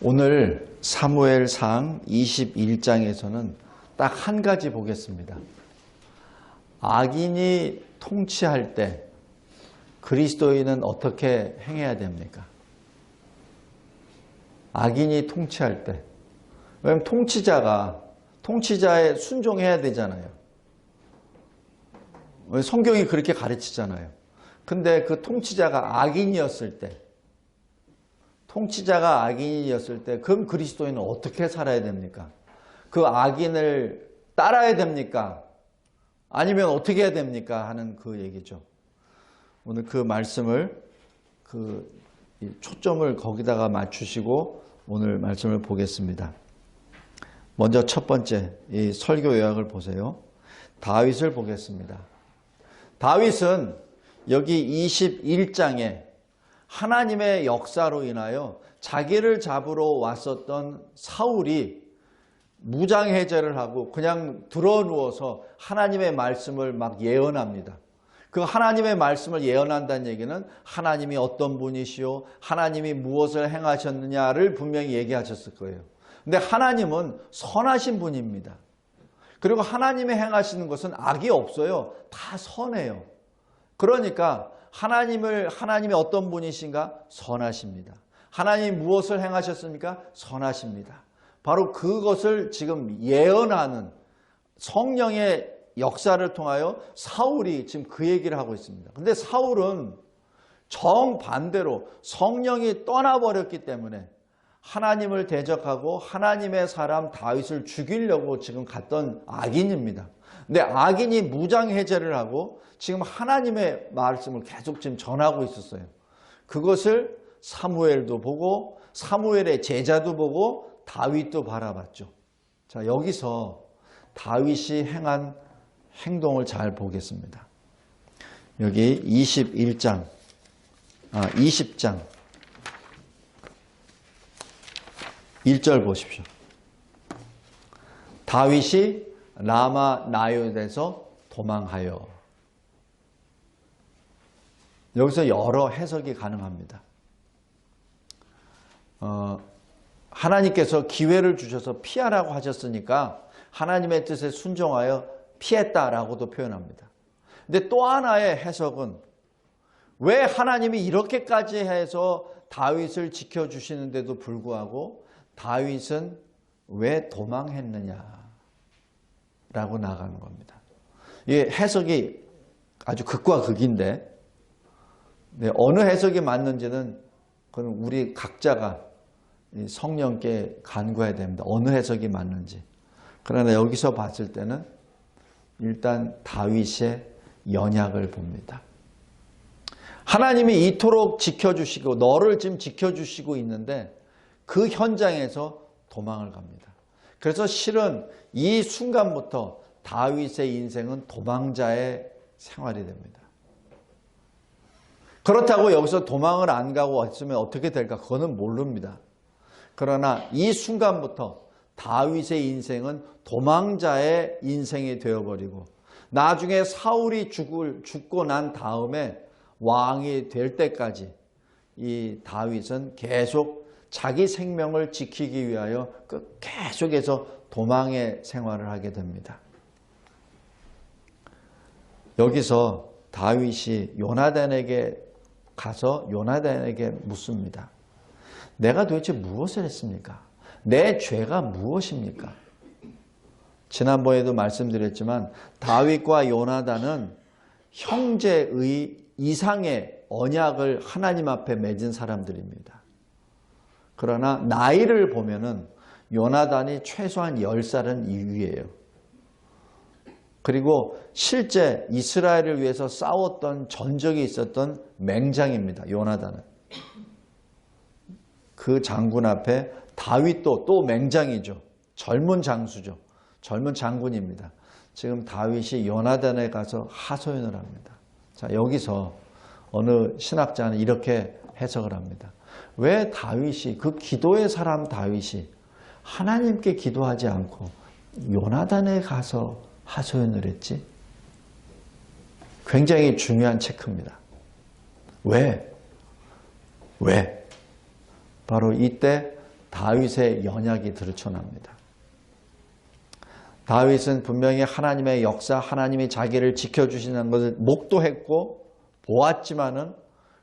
오늘 사무엘상 21장에서는 딱 한 가지 보겠습니다. 악인이 통치할 때 그리스도인은 어떻게 행해야 됩니까? 악인이 통치할 때. 왜냐하면 통치자에 순종해야 되잖아요. 성경이 그렇게 가르치잖아요. 근데 그 통치자가 악인이었을 때, 그럼 그리스도인은 어떻게 살아야 됩니까? 그 악인을 따라야 됩니까? 아니면 어떻게 해야 됩니까? 하는 그 얘기죠. 오늘 그 말씀을, 초점을 거기다가 맞추시고 오늘 말씀을 보겠습니다. 먼저 첫 번째, 이 설교 요약을 보세요. 다윗을 보겠습니다. 다윗은 여기 21장에 하나님의 역사로 인하여 자기를 잡으러 왔었던 사울이 무장해제를 하고 그냥 드러누워서 하나님의 말씀을 막 예언합니다. 그 하나님의 말씀을 예언한다는 얘기는 하나님이 어떤 분이시오, 하나님이 무엇을 행하셨느냐를 분명히 얘기하셨을 거예요. 근데 하나님은 선하신 분입니다. 그리고 하나님이 행하시는 것은 악이 없어요. 다 선해요. 그러니까 하나님이 어떤 분이신가? 선하십니다. 하나님이 무엇을 행하셨습니까? 선하십니다. 바로 그것을 지금 예언하는 성령의 역사를 통하여 사울이 지금 그 얘기를 하고 있습니다. 근데 사울은 정반대로 성령이 떠나버렸기 때문에 하나님을 대적하고 하나님의 사람 다윗을 죽이려고 지금 갔던 악인입니다. 근데 악인이 무장해제를 하고 지금 하나님의 말씀을 계속 지금 전하고 있었어요. 그것을 사무엘도 보고 사무엘의 제자도 보고 다윗도 바라봤죠. 자, 여기서 다윗이 행한 행동을 잘 보겠습니다. 여기 20장 1절 보십시오. 다윗이 라마 나요에서 도망하여. 여기서 여러 해석이 가능합니다. 하나님께서 기회를 주셔서 피하라고 하셨으니까 하나님의 뜻에 순종하여 피했다라고도 표현합니다. 근데 또 하나의 해석은 왜 하나님이 이렇게까지 해서 다윗을 지켜주시는데도 불구하고 다윗은 왜 도망했느냐라고 나가는 겁니다. 이 해석이 아주 극과 극인데 어느 해석이 맞는지는 그건 우리 각자가 성령께 간구해야 됩니다. 어느 해석이 맞는지. 그러나 여기서 봤을 때는 일단 다윗의 연약을 봅니다. 하나님이 이토록 지켜주시고 너를 지금 지켜주시고 있는데 그 현장에서 도망을 갑니다. 그래서 실은 이 순간부터 다윗의 인생은 도망자의 생활이 됩니다. 그렇다고 여기서 도망을 안 가고 있으면 어떻게 될까? 그거는 모릅니다. 그러나 이 순간부터 다윗의 인생은 도망자의 인생이 되어버리고 나중에 사울이 죽고 난 다음에 왕이 될 때까지 이 다윗은 계속 자기 생명을 지키기 위하여 계속해서 도망의 생활을 하게 됩니다. 여기서 다윗이 요나단에게 가서 요나단에게 묻습니다. 내가 도대체 무엇을 했습니까? 내 죄가 무엇입니까? 지난번에도 말씀드렸지만 다윗과 요나단은 형제의 이상의 언약을 하나님 앞에 맺은 사람들입니다. 그러나 나이를 보면은 요나단이 최소한 10살은 이위예요. 그리고 실제 이스라엘을 위해서 싸웠던 전적이 있었던 맹장입니다. 요나단은. 그 장군 앞에 다윗도 또 맹장이죠. 젊은 장수죠. 젊은 장군입니다. 지금 다윗이 요나단에 가서 하소연을 합니다. 자, 여기서 어느 신학자는 이렇게 해석을 합니다. 왜 다윗이, 그 기도의 사람 다윗이 하나님께 기도하지 않고 요나단에 가서 하소연을 했지? 굉장히 중요한 체크입니다. 왜? 바로 이때 다윗의 연약이 드러납니다. 다윗은 분명히 하나님의 역사, 하나님이 자기를 지켜주시는 것을 목도했고 보았지만은,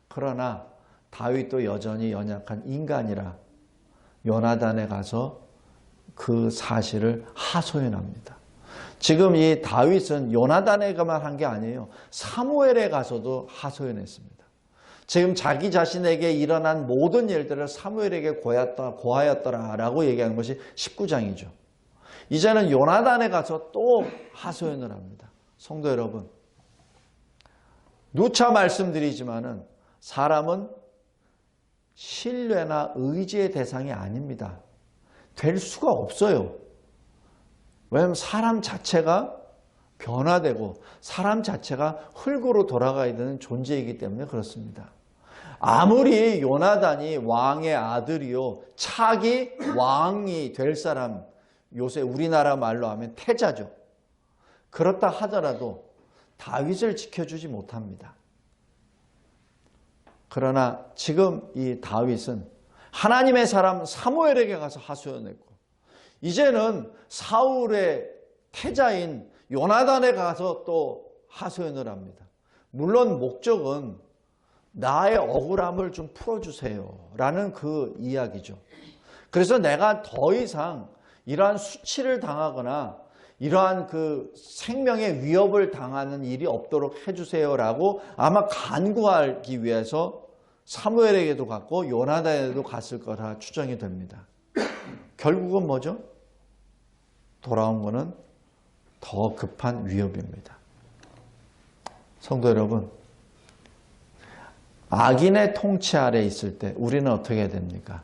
그러나 다윗도 여전히 연약한 인간이라 요나단에 가서 그 사실을 하소연합니다. 지금 이 다윗은 요나단에게만 한 게 아니에요. 사무엘에 가서도 하소연했습니다. 지금 자기 자신에게 일어난 모든 일들을 사무엘에게 고하였더라라고 얘기하는 것이 19장이죠. 이제는 요나단에 가서 또 하소연을 합니다. 성도 여러분, 누차 말씀드리지만은 사람은 신뢰나 의지의 대상이 아닙니다. 될 수가 없어요. 왜냐하면 사람 자체가 변화되고 사람 자체가 흙으로 돌아가야 되는 존재이기 때문에 그렇습니다. 아무리 요나단이 왕의 아들이요 차기 왕이 될 사람, 요새 우리나라 말로 하면 태자죠. 그렇다 하더라도 다윗을 지켜주지 못합니다. 그러나 지금 이 다윗은 하나님의 사람 사무엘에게 가서 하소연했고, 이제는 사울의 태자인 요나단에 가서 또 하소연을 합니다. 물론 목적은 나의 억울함을 좀 풀어주세요 라는 그 이야기죠. 그래서 내가 더 이상 이러한 수치를 당하거나 이러한 그 생명의 위협을 당하는 일이 없도록 해주세요라고 아마 간구하기 위해서 사무엘에게도 갔고 요나단에도 갔을 거라 추정이 됩니다. 결국은 뭐죠? 돌아온 것은 더 급한 위협입니다. 성도 여러분, 악인의 통치 아래 있을 때 우리는 어떻게 해야 됩니까?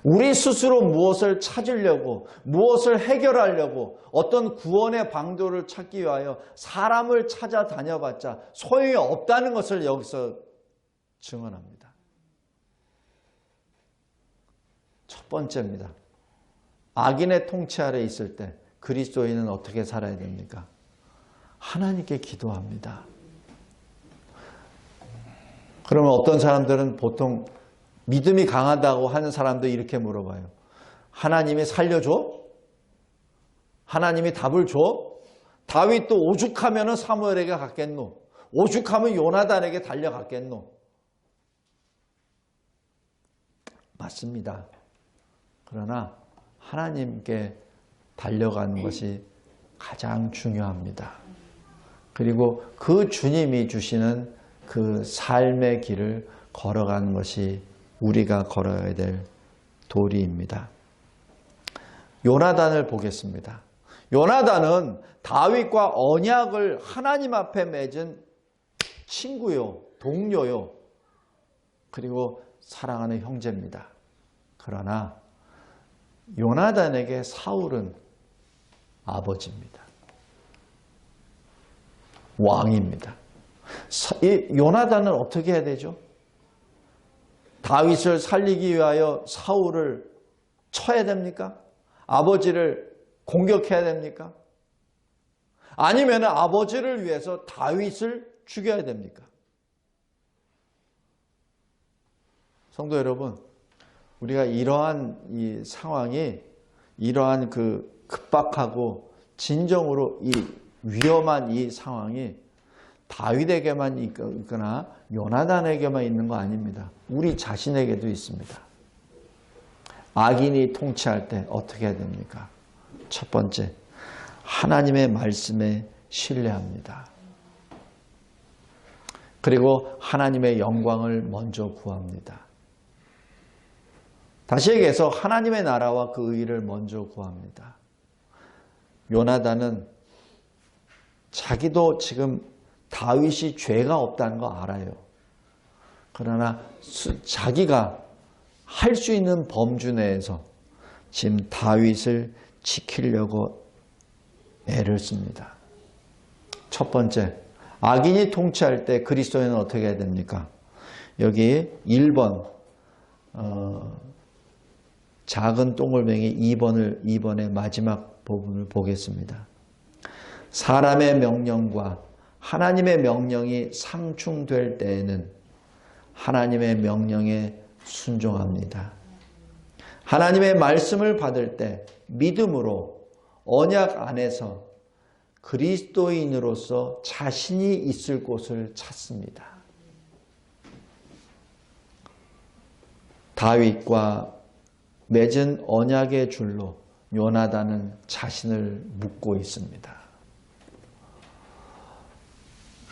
우리 스스로 무엇을 찾으려고, 무엇을 해결하려고 어떤 구원의 방도를 찾기 위하여 사람을 찾아다녀봤자 소용이 없다는 것을 여기서 증언합니다. 첫 번째입니다. 악인의 통치 아래 있을 때 그리스도인은 어떻게 살아야 됩니까? 하나님께 기도합니다. 그러면 어떤 사람들은 보통 믿음이 강하다고 하는 사람도 이렇게 물어봐요. 하나님이 살려줘? 하나님이 답을 줘? 다윗도 오죽하면 사무엘에게 갔겠노? 오죽하면 요나단에게 달려갔겠노? 맞습니다. 그러나 하나님께 달려가는 것이 가장 중요합니다. 그리고 그 주님이 주시는 그 삶의 길을 걸어가는 것이 우리가 걸어야 될 도리입니다. 요나단을 보겠습니다. 요나단은 다윗과 언약을 하나님 앞에 맺은 친구요, 동료요, 그리고 사랑하는 형제입니다. 그러나 요나단에게 사울은 아버지입니다. 왕입니다. 이 요나단은 어떻게 해야 되죠? 다윗을 살리기 위하여 사울을 쳐야 됩니까? 아버지를 공격해야 됩니까? 아니면 아버지를 위해서 다윗을 죽여야 됩니까? 성도 여러분, 우리가 이러한 이 상황이 이러한 그 급박하고 진정으로 이 위험한 이 상황이 다윗에게만 있거나 요나단에게만 있는 거 아닙니다. 우리 자신에게도 있습니다. 악인이 통치할 때 어떻게 해야 됩니까? 첫 번째, 하나님의 말씀에 신뢰합니다. 그리고 하나님의 영광을 먼저 구합니다. 다시 얘기해서 하나님의 나라와 그 의를 먼저 구합니다. 요나단은 자기도 지금 다윗이 죄가 없다는 거 알아요. 그러나 자기가 할 수 있는 범주 내에서 지금 다윗을 지키려고 애를 씁니다. 첫 번째, 악인이 통치할 때 그리스도인은 어떻게 해야 됩니까? 여기 1번 작은 동글뱅이 2번의 마지막 부분을 보겠습니다. 사람의 명령과 하나님의 명령이 상충될 때에는 하나님의 명령에 순종합니다. 하나님의 말씀을 받을 때 믿음으로 언약 안에서 그리스도인으로서 자신이 있을 곳을 찾습니다. 다윗과 맺은 언약의 줄로 요나단은 자신을 묶고 있습니다.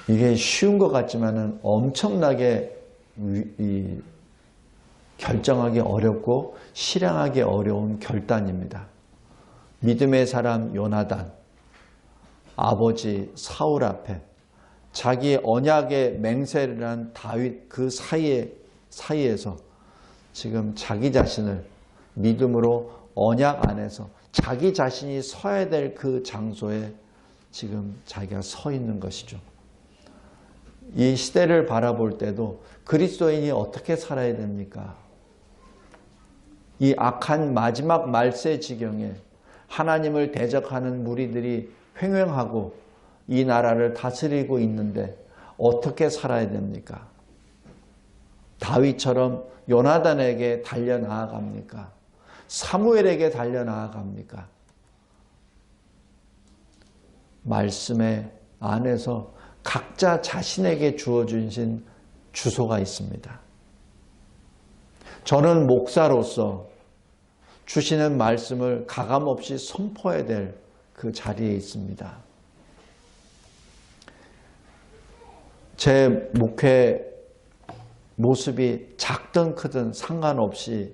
이게 쉬운 것 같지만 엄청나게 결정하기 어렵고 실행하기 어려운 결단입니다. 믿음의 사람 요나단, 아버지 사울 앞에 자기 언약의 맹세를 한 다윗 그 사이에서 지금 자기 자신을 믿음으로 언약 안에서 자기 자신이 서야 될 그 장소에 지금 자기가 서 있는 것이죠. 이 시대를 바라볼 때도 그리스도인이 어떻게 살아야 됩니까? 이 악한 마지막 말세 지경에 하나님을 대적하는 무리들이 횡행하고 이 나라를 다스리고 있는데 어떻게 살아야 됩니까? 다윗처럼 요나단에게 달려나아갑니까? 사무엘에게 달려나아갑니까? 말씀의 안에서 각자 자신에게 주어주신 주소가 있습니다. 저는 목사로서 주시는 말씀을 가감없이 선포해야 될 그 자리에 있습니다. 제 목회 모습이 작든 크든 상관없이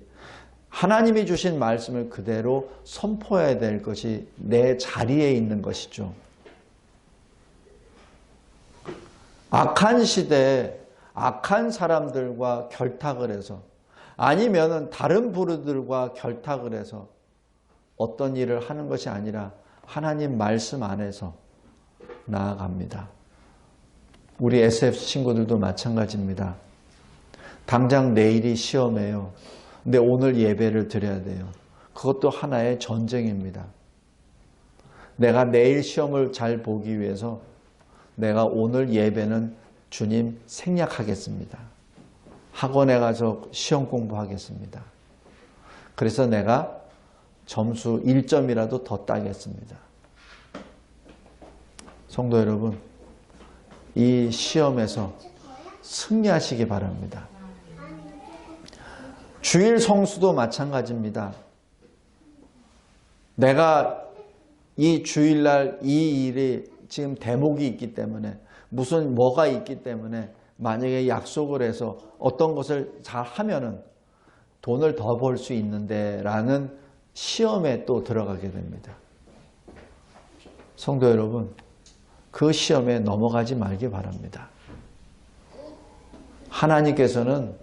하나님이 주신 말씀을 그대로 선포해야 될 것이 내 자리에 있는 것이죠. 악한 시대에 악한 사람들과 결탁을 해서 아니면 다른 부류들과 결탁을 해서 어떤 일을 하는 것이 아니라 하나님 말씀 안에서 나아갑니다. 우리 SF 친구들도 마찬가지입니다. 당장 내일이 시험이에요. 근데 오늘 예배를 드려야 돼요. 그것도 하나의 전쟁입니다. 내가 내일 시험을 잘 보기 위해서 내가 오늘 예배는 주님 생략하겠습니다. 학원에 가서 시험 공부하겠습니다. 그래서 내가 점수 1점이라도 더 따겠습니다. 성도 여러분, 이 시험에서 승리하시기 바랍니다. 주일 성수도 마찬가지입니다. 내가 이 주일날 이 일이 지금 대목이 있기 때문에 무슨 뭐가 있기 때문에 만약에 약속을 해서 어떤 것을 잘 하면은 돈을 더 벌 수 있는데 라는 시험에 또 들어가게 됩니다. 성도 여러분, 그 시험에 넘어가지 말기 바랍니다. 하나님께서는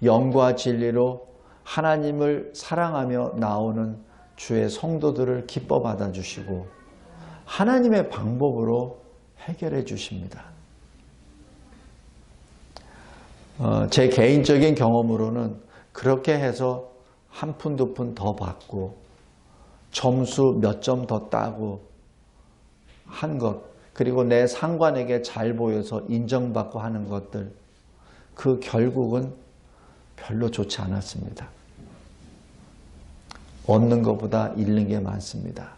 영과 진리로 하나님을 사랑하며 나오는 주의 성도들을 기뻐 받아주시고 하나님의 방법으로 해결해 주십니다. 제 개인적인 경험으로는 그렇게 해서 한 푼, 두 푼 더 받고 점수 몇 점 더 따고 한 것, 그리고 내 상관에게 잘 보여서 인정받고 하는 것들, 그 결국은 별로 좋지 않았습니다. 얻는 것보다 잃는 게 많습니다.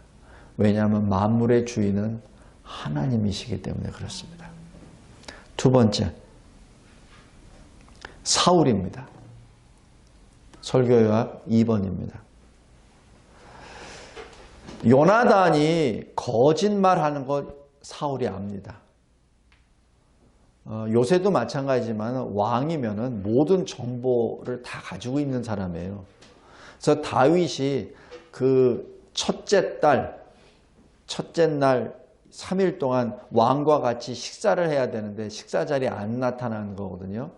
왜냐하면 만물의 주인은 하나님이시기 때문에 그렇습니다. 두 번째, 사울입니다. 설교요약 2번입니다. 요나단이 거짓말하는 것 사울이 압니다. 요새도 마찬가지지만 왕이면은 모든 정보를 다 가지고 있는 사람이에요. 그래서 다윗이 그 첫째 날 3일 동안 왕과 같이 식사를 해야 되는데 식사 자리에 안 나타나는 거거든요.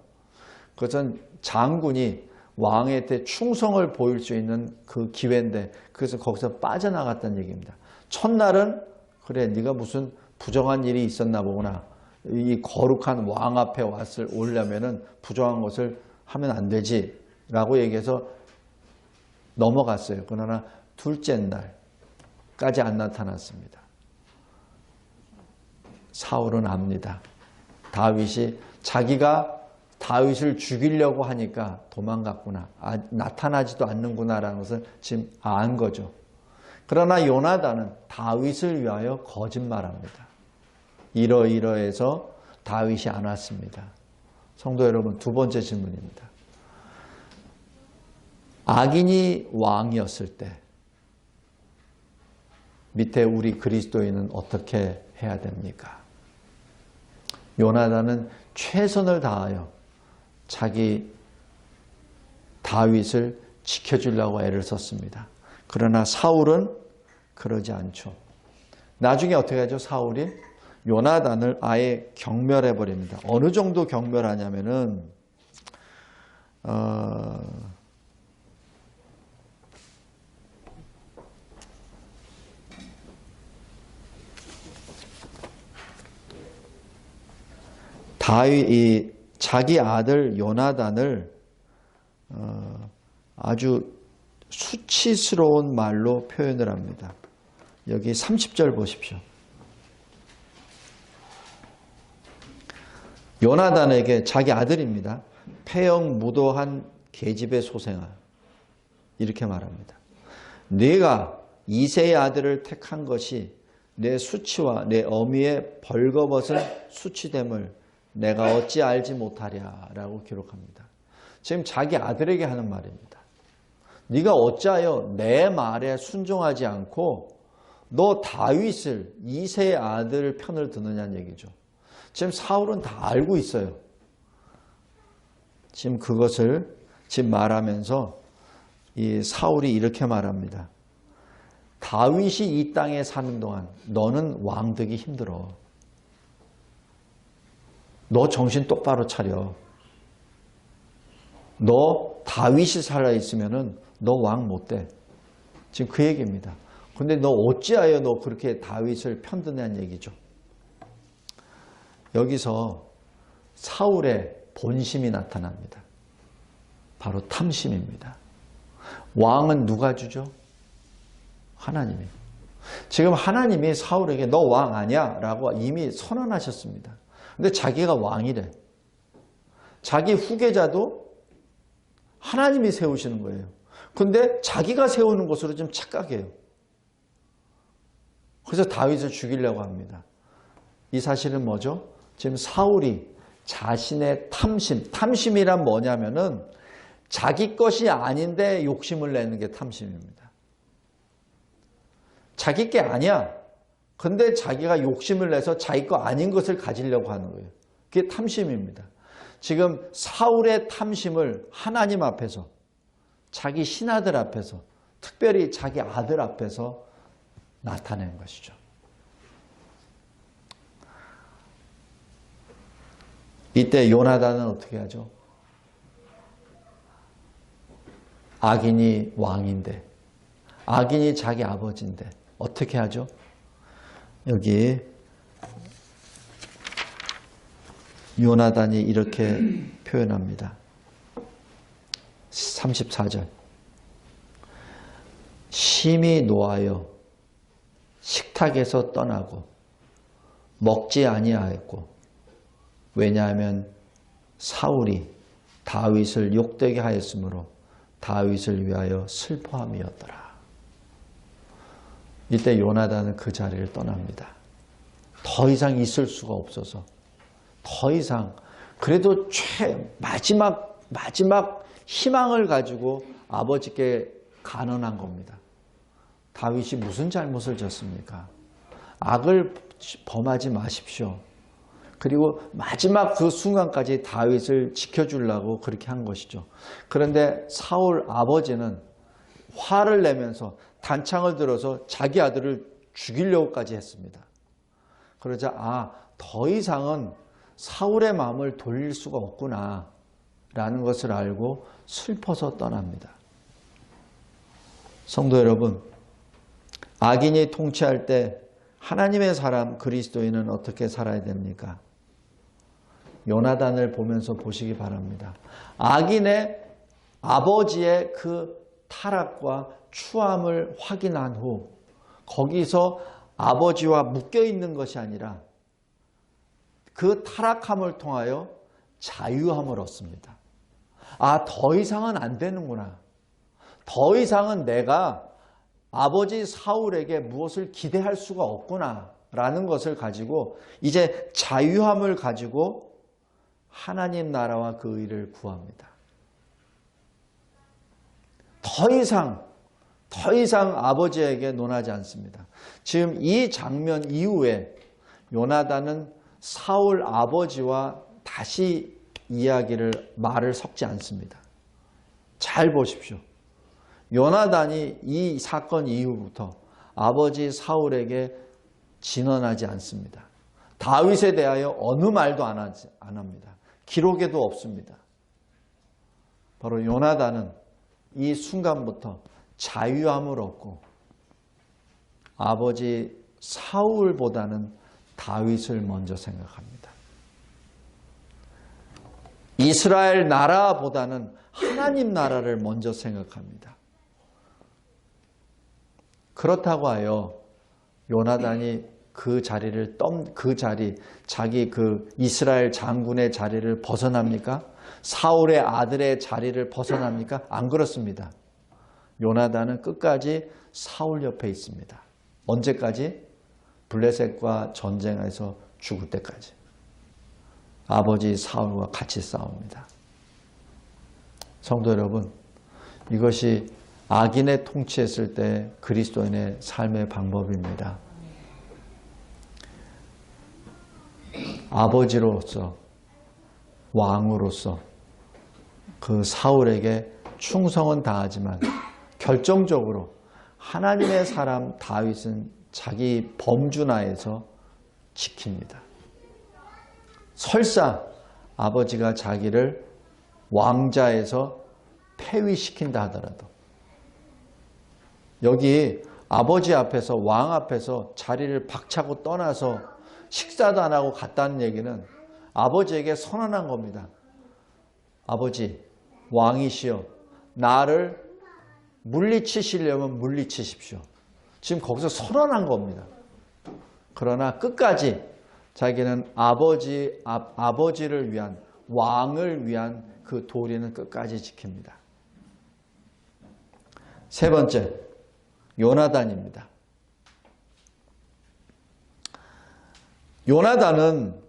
그것은 장군이 왕한테 충성을 보일 수 있는 그 기회인데 그래서 거기서 빠져나갔다는 얘기입니다. 첫날은 그래 네가 무슨 부정한 일이 있었나 보구나. 이 거룩한 왕 앞에 오려면은 부정한 것을 하면 안 되지 라고 얘기해서 넘어갔어요. 그러나 둘째 날까지 안 나타났습니다. 사울은 압니다. 다윗이 자기가 다윗을 죽이려고 하니까 도망갔구나. 나타나지도 않는구나라는 것을 지금 안 거죠. 그러나 요나단은 다윗을 위하여 거짓말합니다. 이러이러해서 다윗이 안 왔습니다. 성도 여러분, 두 번째 질문입니다. 악인이 왕이었을 때 밑에 우리 그리스도인은 어떻게 해야 됩니까? 요나단은 최선을 다하여 자기 다윗을 지켜주려고 애를 썼습니다. 그러나 사울은 그러지 않죠. 나중에 어떻게 하죠? 사울이 요나단을 아예 경멸해 버립니다. 어느 정도 경멸하냐면은 다윗이 자기 아들 요나단을 아주 수치스러운 말로 표현을 합니다. 여기 30절 보십시오. 요나단에게 자기 아들입니다. 폐역무도한 계집의 소생아, 이렇게 말합니다. 네가 이새의 아들을 택한 것이 내 수치와 내 어미의 벌거벗은 수치됨을 내가 어찌 알지 못하랴라고 기록합니다. 지금 자기 아들에게 하는 말입니다. 네가 어찌하여 내 말에 순종하지 않고 너 다윗을 이새의 아들 편을 드느냐는 얘기죠. 지금 사울은 다 알고 있어요. 지금 그것을 지금 말하면서 이 사울이 이렇게 말합니다. 다윗이 이 땅에 사는 동안 너는 왕되기 힘들어. 너 정신 똑바로 차려. 너 다윗이 살아있으면 너 왕 못 돼. 지금 그 얘기입니다. 근데 너 어찌하여 너 그렇게 다윗을 편드냐는 얘기죠. 여기서 사울의 본심이 나타납니다. 바로 탐심입니다. 왕은 누가 주죠? 하나님이. 지금 하나님이 사울에게 너 왕 아니야? 라고 이미 선언하셨습니다. 근데 자기가 왕이래. 자기 후계자도 하나님이 세우시는 거예요. 근데 자기가 세우는 것으로 좀 착각해요. 그래서 다윗을 죽이려고 합니다. 이 사실은 뭐죠? 지금 사울이 자신의 탐심이란 뭐냐면은 자기 것이 아닌데 욕심을 내는 게 탐심입니다. 자기 게 아니야. 근데 자기가 욕심을 내서 자기 거 아닌 것을 가지려고 하는 거예요. 그게 탐심입니다. 지금 사울의 탐심을 하나님 앞에서, 자기 신하들 앞에서, 특별히 자기 아들 앞에서 나타낸 것이죠. 이때 요나단은 어떻게 하죠? 악인이 왕인데, 악인이 자기 아버지인데 어떻게 하죠? 여기 요나단이 이렇게 표현합니다. 34절. 심히 노하여 식탁에서 떠나고 먹지 아니하였고, 왜냐하면 사울이 다윗을 욕되게 하였으므로 다윗을 위하여 슬퍼함이었더라. 이때 요나단은 그 자리를 떠납니다. 더 이상 있을 수가 없어서, 더 이상, 그래도 마지막 희망을 가지고 아버지께 간언한 겁니다. 다윗이 무슨 잘못을 졌습니까? 악을 범하지 마십시오. 그리고 마지막 그 순간까지 다윗을 지켜주려고 그렇게 한 것이죠. 그런데 사울 아버지는 화를 내면서 단창을 들어서 자기 아들을 죽이려고까지 했습니다. 그러자 더 이상은 사울의 마음을 돌릴 수가 없구나 라는 것을 알고 슬퍼서 떠납니다. 성도 여러분, 악인이 통치할 때 하나님의 사람 그리스도인은 어떻게 살아야 됩니까? 요나단을 보면서 보시기 바랍니다. 악인의 아버지의 그 타락과 추함을 확인한 후 거기서 아버지와 묶여 있는 것이 아니라 그 타락함을 통하여 자유함을 얻습니다. 아, 더 이상은 안 되는구나. 더 이상은 내가 아버지 사울에게 무엇을 기대할 수가 없구나 라는 것을 가지고 이제 자유함을 가지고 하나님 나라와 그 의를 구합니다. 더 이상 아버지에게 논하지 않습니다. 지금 이 장면 이후에 요나단은 사울 아버지와 다시 말을 섞지 않습니다. 잘 보십시오. 요나단이 이 사건 이후부터 아버지 사울에게 진언하지 않습니다. 다윗에 대하여 어느 말도 안 합니다. 기록에도 없습니다. 바로 요나단은 이 순간부터 자유함을 얻고 아버지 사울보다는 다윗을 먼저 생각합니다. 이스라엘 나라보다는 하나님 나라를 먼저 생각합니다. 그렇다고 하여 요나단이 자기 이스라엘 장군의 자리를 벗어납니까? 사울의 아들의 자리를 벗어납니까? 안 그렇습니다. 요나단은 끝까지 사울 옆에 있습니다. 언제까지? 블레셋과 전쟁에서 죽을 때까지. 아버지 사울과 같이 싸웁니다. 성도 여러분, 이것이 악인의 통치했을 때 그리스도인의 삶의 방법입니다. 아버지로서, 왕으로서 그 사울에게 충성은 다하지만 결정적으로 하나님의 사람 다윗은 자기 범주나에서 지킵니다. 설사 아버지가 자기를 왕자에서 폐위시킨다 하더라도 여기 아버지 앞에서 왕 앞에서 자리를 박차고 떠나서 식사도 안 하고 갔다는 얘기는 아버지에게 선언한 겁니다. 아버지, 왕이시여, 나를 물리치시려면 물리치십시오. 지금 거기서 선언한 겁니다. 그러나 끝까지 자기는 아버지를 위한, 왕을 위한 그 도리는 끝까지 지킵니다. 세 번째, 요나단입니다. 요나단은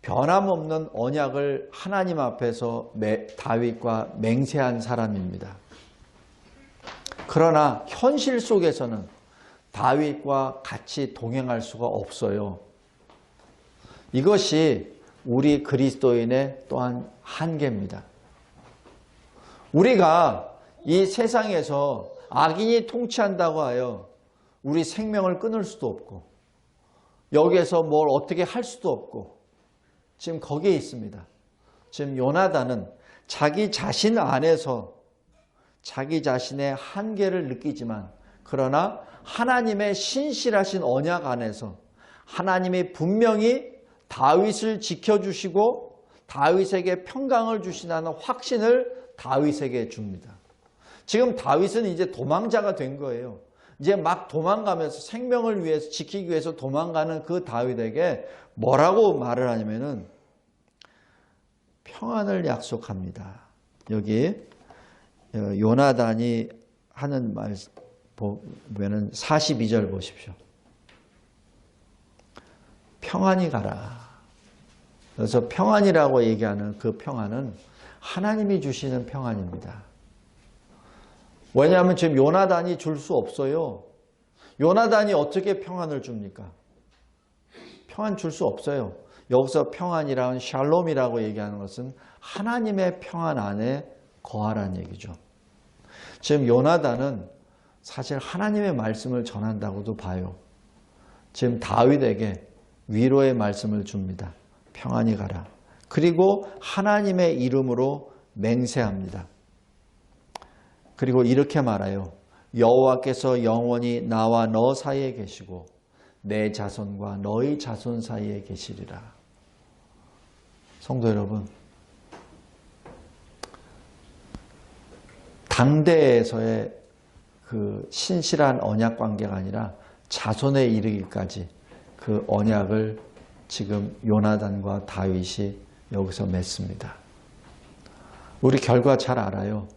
변함없는 언약을 하나님 앞에서 다윗과 맹세한 사람입니다. 그러나 현실 속에서는 다윗과 같이 동행할 수가 없어요. 이것이 우리 그리스도인의 또한 한계입니다. 우리가 이 세상에서 악인이 통치한다고 하여 우리 생명을 끊을 수도 없고 여기에서 뭘 어떻게 할 수도 없고 지금 거기에 있습니다. 지금 요나단은 자기 자신 안에서 자기 자신의 한계를 느끼지만 그러나 하나님의 신실하신 언약 안에서 하나님이 분명히 다윗을 지켜주시고 다윗에게 평강을 주시다는 확신을 다윗에게 줍니다. 지금 다윗은 이제 도망자가 된 거예요. 이제 막 도망가면서 생명을 위해서 지키기 위해서 도망가는 그 다윗에게 뭐라고 말을 하냐면은 평안을 약속합니다. 여기 요나단이 하는 말 보면은 42절 보십시오. 평안히 가라. 그래서 평안이라고 얘기하는 그 평안은 하나님이 주시는 평안입니다. 왜냐하면 지금 요나단이 줄 수 없어요. 요나단이 어떻게 평안을 줍니까? 평안 줄 수 없어요. 여기서 평안이라는 샬롬이라고 얘기하는 것은 하나님의 평안 안에 거하라는 얘기죠. 지금 요나단은 사실 하나님의 말씀을 전한다고도 봐요. 지금 다윗에게 위로의 말씀을 줍니다. 평안히 가라. 그리고 하나님의 이름으로 맹세합니다. 그리고 이렇게 말해요. 여호와께서 영원히 나와 너 사이에 계시고 내 자손과 너희 자손 사이에 계시리라. 성도 여러분, 당대에서의 그 신실한 언약 관계가 아니라 자손에 이르기까지 그 언약을 지금 요나단과 다윗이 여기서 맺습니다. 우리 결과 잘 알아요.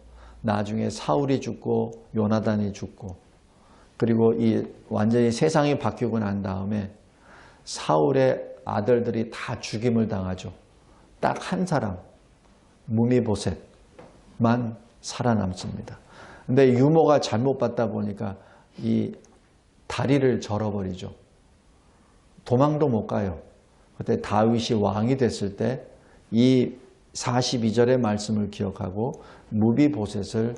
나중에 사울이 죽고 요나단이 죽고 그리고 이 완전히 세상이 바뀌고 난 다음에 사울의 아들들이 다 죽임을 당하죠. 딱 한 사람 무미보셋만 살아남습니다. 근데 유모가 잘못 봤다 보니까 이 다리를 절어버리죠. 도망도 못 가요. 그때 다윗이 왕이 됐을 때 이 42절의 말씀을 기억하고 무비보셋을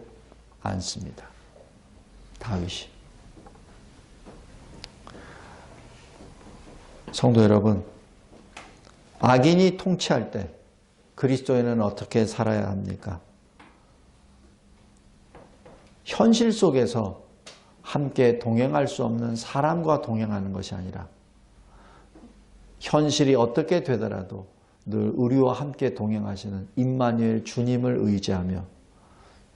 안습니다. 다윗이. 성도 여러분, 악인이 통치할 때 그리스도인은 어떻게 살아야 합니까? 현실 속에서 함께 동행할 수 없는 사람과 동행하는 것이 아니라 현실이 어떻게 되더라도 늘 우리와 함께 동행하시는 임마누엘 주님을 의지하며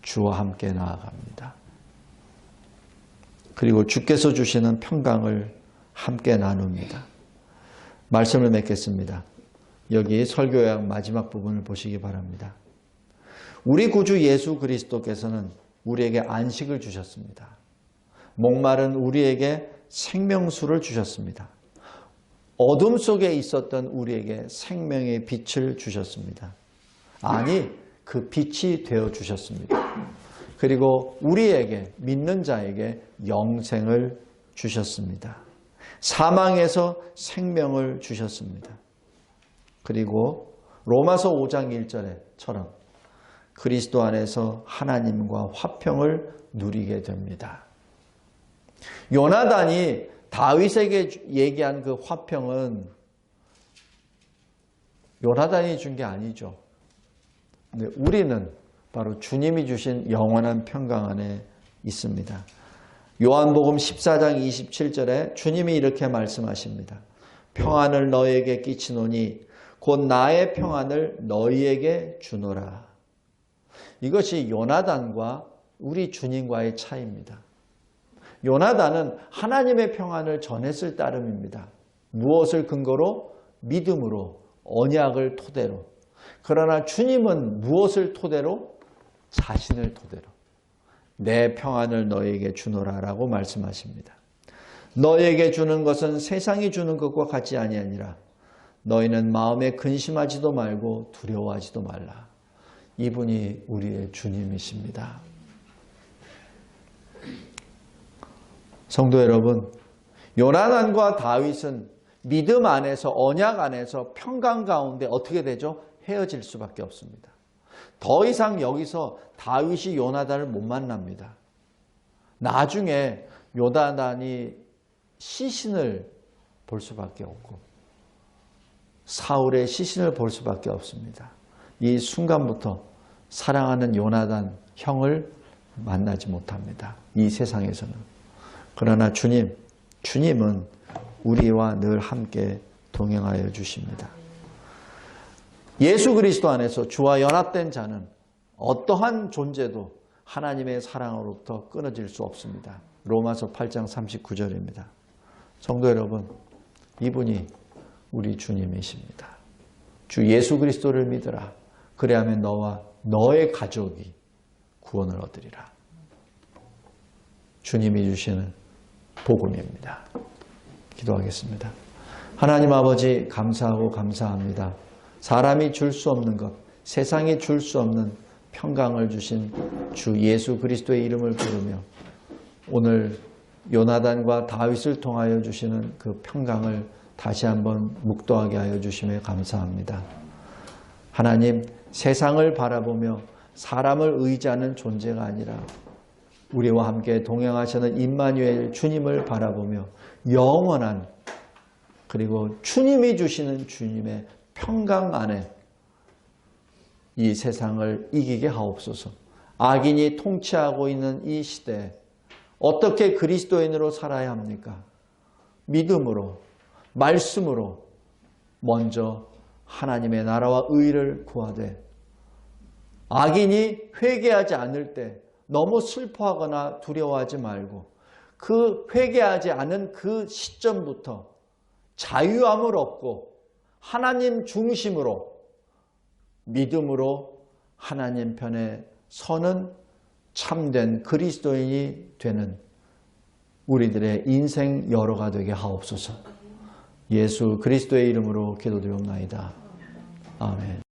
주와 함께 나아갑니다. 그리고 주께서 주시는 평강을 함께 나눕니다. 말씀을 맺겠습니다. 여기 설교약 마지막 부분을 보시기 바랍니다. 우리 구주 예수 그리스도께서는 우리에게 안식을 주셨습니다. 목마른 우리에게 생명수를 주셨습니다. 어둠 속에 있었던 우리에게 생명의 빛을 주셨습니다. 아니, 그 빛이 되어 주셨습니다. 그리고 우리에게, 믿는 자에게 영생을 주셨습니다. 사망에서 생명을 주셨습니다. 그리고 로마서 5장 1절에처럼 그리스도 안에서 하나님과 화평을 누리게 됩니다. 요나단이 다윗에게 얘기한 그 화평은 요나단이 준 게 아니죠. 근데 우리는 바로 주님이 주신 영원한 평강 안에 있습니다. 요한복음 14장 27절에 주님이 이렇게 말씀하십니다. 평안을 너희에게 끼치노니 곧 나의 평안을 너희에게 주노라. 이것이 요나단과 우리 주님과의 차이입니다. 요나단은 하나님의 평안을 전했을 따름입니다. 무엇을 근거로? 믿음으로, 언약을 토대로. 그러나 주님은 무엇을 토대로? 자신을 토대로. 내 평안을 너에게 주노라 라고 말씀하십니다. 너에게 주는 것은 세상이 주는 것과 같지 아니하니라. 너희는 마음에 근심하지도 말고 두려워하지도 말라. 이분이 우리의 주님이십니다. 성도 여러분, 요나단과 다윗은 믿음 안에서 언약 안에서 평강 가운데 어떻게 되죠? 헤어질 수밖에 없습니다. 더 이상 여기서 다윗이 요나단을 못 만납니다. 나중에 요나단이 시신을 볼 수밖에 없고 사울의 시신을 볼 수밖에 없습니다. 이 순간부터 사랑하는 요나단 형을 만나지 못합니다. 이 세상에서는. 그러나 주님은 우리와 늘 함께 동행하여 주십니다. 예수 그리스도 안에서 주와 연합된 자는 어떠한 존재도 하나님의 사랑으로부터 끊어질 수 없습니다. 로마서 8장 39절입니다. 성도 여러분, 이분이 우리 주님이십니다. 주 예수 그리스도를 믿으라. 그래야만 너와 너의 가족이 구원을 얻으리라. 주님이 주시는 복음입니다. 기도하겠습니다. 하나님 아버지 감사하고 감사합니다. 사람이 줄 수 없는 것, 세상이 줄 수 없는 평강을 주신 주 예수 그리스도의 이름을 부르며 오늘 요나단과 다윗을 통하여 주시는 그 평강을 다시 한번 묵도하게 하여 주심에 감사합니다. 하나님, 세상을 바라보며 사람을 의지하는 존재가 아니라 우리와 함께 동행하시는 임마누엘 주님을 바라보며 영원한 그리고 주님이 주시는 주님의 평강 안에 이 세상을 이기게 하옵소서. 악인이 통치하고 있는 이 시대에 어떻게 그리스도인으로 살아야 합니까? 믿음으로, 말씀으로 먼저 하나님의 나라와 의를 구하되 악인이 회개하지 않을 때 너무 슬퍼하거나 두려워하지 말고 그 회개하지 않은 그 시점부터 자유함을 얻고 하나님 중심으로 믿음으로 하나님 편에 서는 참된 그리스도인이 되는 우리들의 인생 여로가 되게 하옵소서. 예수 그리스도의 이름으로 기도드리옵나이다. 아멘.